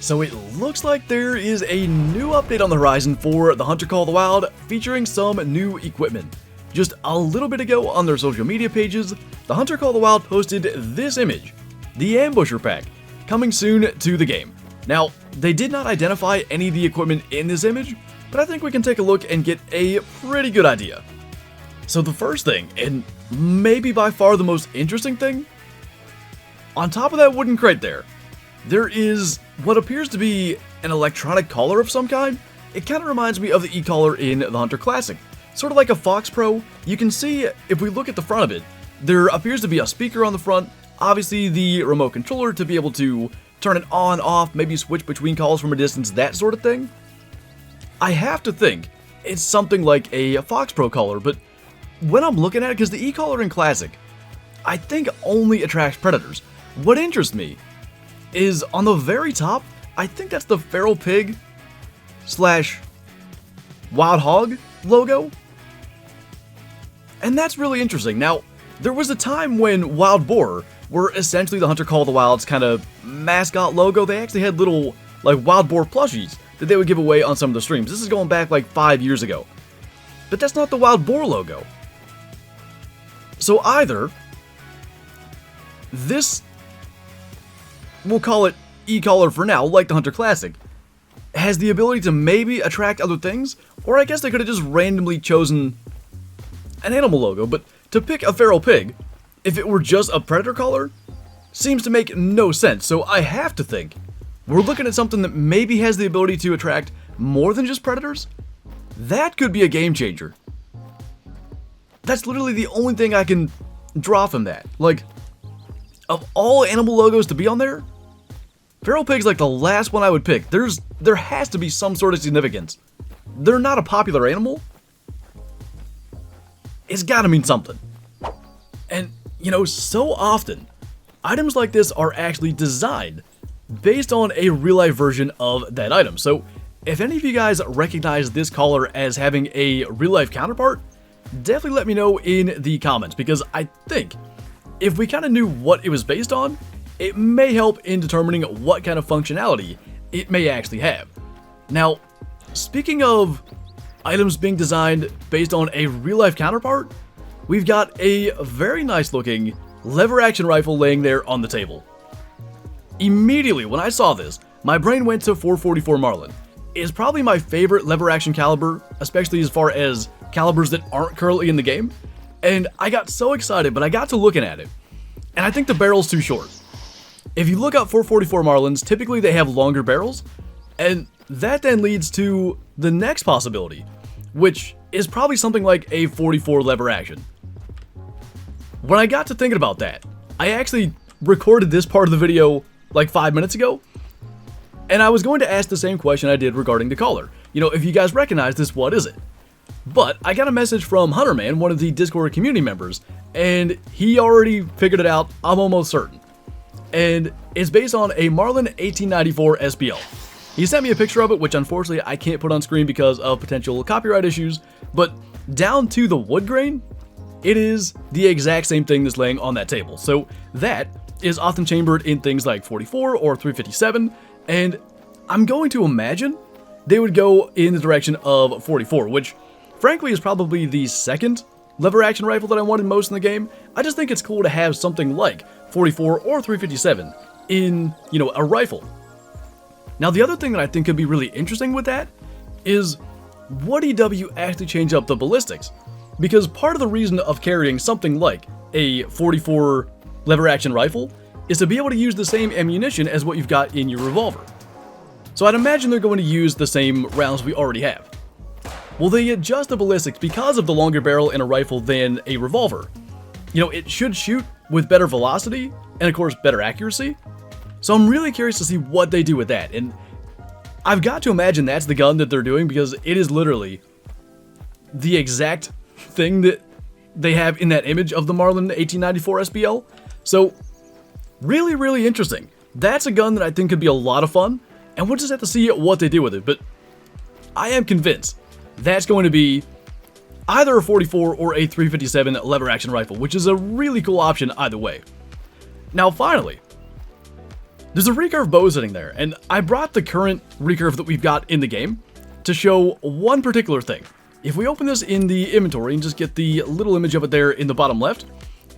So it looks like there is a new update on the horizon for the Hunter Call of the Wild, featuring some new equipment. Just a little bit ago on their social media pages, the Hunter Call of the Wild posted this image, the Ambusher Pack, coming soon to the game. Now, they did not identify any of the equipment in this image, but I think we can take a look and get a pretty good idea. So the first thing, and maybe by far the most interesting thing, on top of that wooden crate there is what appears to be an electronic collar of some kind. It kind of reminds me of the e-collar in the Hunter Classic. Sort of like a Fox Pro. You can see, if we look at the front of it, there appears to be a speaker on the front, obviously the remote controller to be able to turn it on, off, maybe switch between calls from a distance, that sort of thing. I have to think it's something like a Fox Pro collar, but when I'm looking at it, because the e-collar in Classic, I think only attracts predators. What interests me is on the very top, I think that's the feral pig / wild hog logo. And that's really interesting. Now, there was a time when wild boar were essentially the Hunter Call of the Wild's kind of mascot logo. They actually had little like wild boar plushies that they would give away on some of the streams. This is going back like 5 years ago. But that's not the wild boar logo. So either this, we'll call it e-collar for now, like the Hunter Classic, has the ability to maybe attract other things, or I guess they could have just randomly chosen an animal logo, but to pick a feral pig, if it were just a predator collar, seems to make no sense. So I have to think we're looking at something that maybe has the ability to attract more than just predators. That could be a game changer. That's literally the only thing I can draw from that. Like, of all animal logos to be on there, feral pig's like the last one I would pick. There has to be some sort of significance. They're not a popular animal. It's gotta mean something. And, you know, so often, items like this are actually designed based on a real-life version of that item. So, if any of you guys recognize this collar as having a real-life counterpart, definitely let me know in the comments, because I think if we kind of knew what it was based on, it may help in determining what kind of functionality it may actually have. Now, speaking of items being designed based on a real-life counterpart, we've got a very nice looking lever action rifle laying there on the table. Immediately when I saw this, my brain went to 444 Marlin. It's probably my favorite lever action caliber, especially as far as calibers that aren't currently in the game. And I got so excited, but I got to looking at it, and I think the barrel's too short. If you look up 444 Marlins, typically they have longer barrels, and that then leads to the next possibility, which is probably something like a 44 lever action. When I got to thinking about that, I actually recorded this part of the video like 5 minutes ago, and I was going to ask the same question I did regarding the collar. You know, if you guys recognize this, what is it? But I got a message from Hunterman, one of the Discord community members, and he already figured it out, I'm almost certain. And it's based on a Marlin 1894 SBL. He sent me a picture of it, which unfortunately I can't put on screen because of potential copyright issues, but down to the wood grain, it is the exact same thing that's laying on that table. So that is often chambered in things like 44 or 357, and I'm going to imagine they would go in the direction of 44, which frankly is probably the second lever action rifle that I wanted most in the game. I just think it's cool to have something like 44 or 357 in, you know, a rifle. Now the other thing that I think could be really interesting with that is, would EW actually change up the ballistics? Because part of the reason of carrying something like a 44 lever action rifle is to be able to use the same ammunition as what you've got in your revolver. So I'd imagine they're going to use the same rounds we already have. Will they adjust the ballistics because of the longer barrel in a rifle than a revolver? You know, it should shoot with better velocity and of course better accuracy. So I'm really curious to see what they do with that. And I've got to imagine that's the gun that they're doing, because it is literally the exact thing that they have in that image of the Marlin 1894 SBL. So really, really interesting. That's a gun that I think could be a lot of fun, and we'll just have to see what they do with it. But I am convinced that's going to be either a 44 or a 357 lever action rifle, which is a really cool option either way. Now finally, There's a recurve bow sitting there, and I brought the current recurve that we've got in the game to show one particular thing. If we open this in the inventory and just get the little image of it there in the bottom left,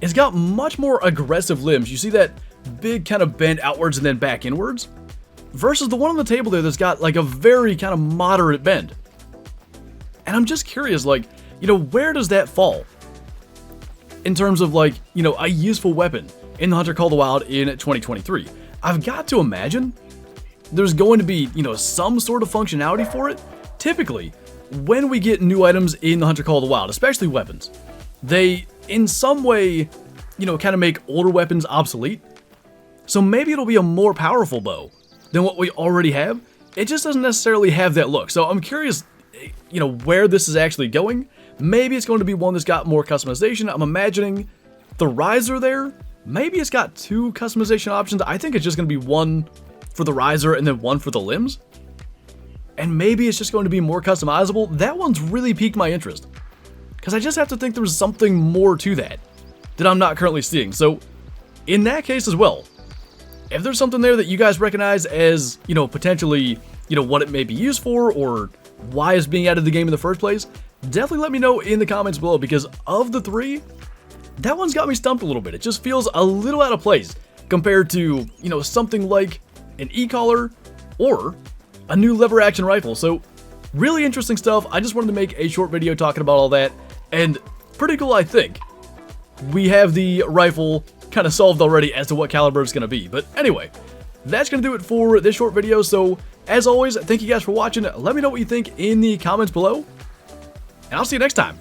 it's got much more aggressive limbs. You see that big kind of bend outwards and then back inwards, versus the one on the table there that's got like a very kind of moderate bend. And I'm just curious, like, you know, where does that fall in terms of, like, you know, a useful weapon in the Hunter Call of the Wild in 2023? I've got to imagine there's going to be, you know, some sort of functionality for it. Typically, when we get new items in the Hunter Call of the Wild, especially weapons, they, in some way, you know, kind of make older weapons obsolete. So maybe it'll be a more powerful bow than what we already have. It just doesn't necessarily have that look. So I'm curious, you know, where this is actually going. Maybe it's going to be one that's got more customization. I'm imagining the riser there, maybe it's got 2 customization options. I think it's just going to be one for the riser and then one for the limbs. And maybe it's just going to be more customizable. That one's really piqued my interest, because I just have to think there's something more to that I'm not currently seeing. So in that case as well, if there's something there that you guys recognize as, you know, potentially, you know, what it may be used for or why it's being added to the game in the first place, definitely let me know in the comments below, because of the 3, that one's got me stumped a little bit. It just feels a little out of place compared to, you know, something like an e-collar or a new lever action rifle. So really interesting stuff. I just wanted to make a short video talking about all that, and pretty cool. I think we have the rifle kind of solved already as to what caliber it's going to be. But anyway, that's going to do it for this short video. So as always, thank you guys for watching. Let me know what you think in the comments below, and I'll see you next time.